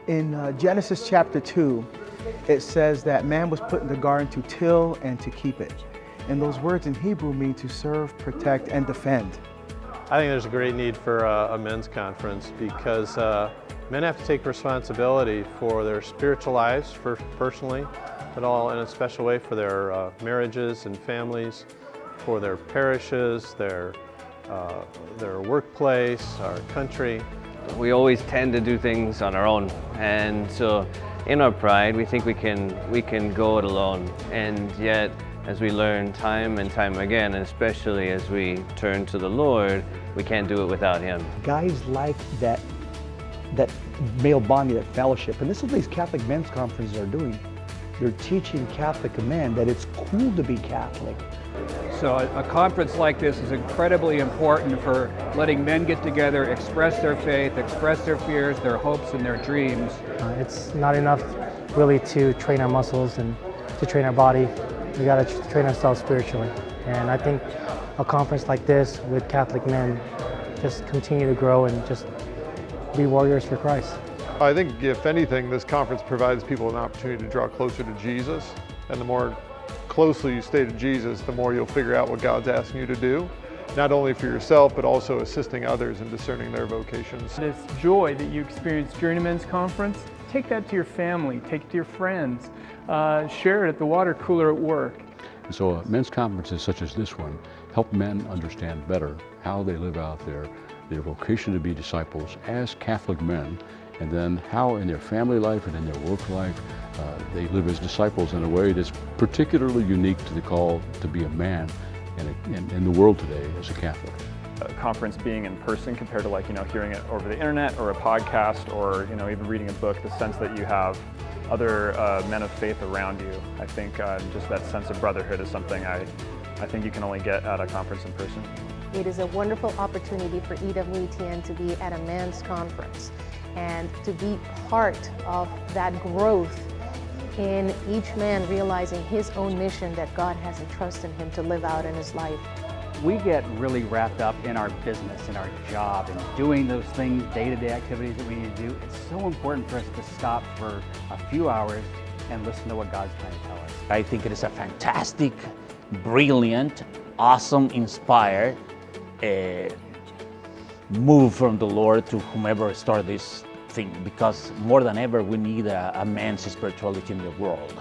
In Genesis chapter 2, it says that man was put in the garden to till and to keep it. And those words in Hebrew mean to serve, protect, and defend. I think there's a great need for a men's conference because men have to take responsibility for their spiritual lives, personally, but all in a special way for their marriages and families, for their parishes, their workplace, our country. We always tend to do things on our own, and so in our pride we think we can go it alone, and yet as we learn time and time again, and especially as we turn to the Lord, we can't do it without Him. Guys like that male bonding, that fellowship, and this is what these Catholic men's conferences are doing. They're teaching Catholic men that it's cool to be Catholic. So a conference like this is incredibly important for letting men get together, express their faith, express their fears, their hopes, and their dreams. It's not enough really to train our muscles and to train our body. We got to train ourselves spiritually. And I think a conference like this with Catholic men just continue to grow and just be warriors for Christ. I think if anything, this conference provides people an opportunity to draw closer to Jesus, and the more closely you stay to Jesus, the more you'll figure out what God's asking you to do, not only for yourself, but also assisting others in discerning their vocations. This joy that you experience during a men's conference, take that to your family, take it to your friends, share it at the water cooler at work. And so men's conferences such as this one help men understand better how they live out their vocation to be disciples as Catholic men, and then how in their family life and in their work life they live as disciples in a way that's particularly unique to the call to be a man in the world today as a Catholic. A conference being in person compared to hearing it over the internet or a podcast or even reading a book, the sense that you have other men of faith around you. I think just that sense of brotherhood is something I think you can only get at a conference in person. It is a wonderful opportunity for EWTN to be at a men's conference and to be part of that growth in each man realizing his own mission that God has entrusted him to live out in his life. We get really wrapped up in our business, in our job, and doing those things, day-to-day activities that we need to do. It's so important for us to stop for a few hours and listen to what God's trying to tell us. I think it is a fantastic, brilliant, awesome, inspired move from the Lord to whomever started this thing, because more than ever we need a man's spirituality in the world.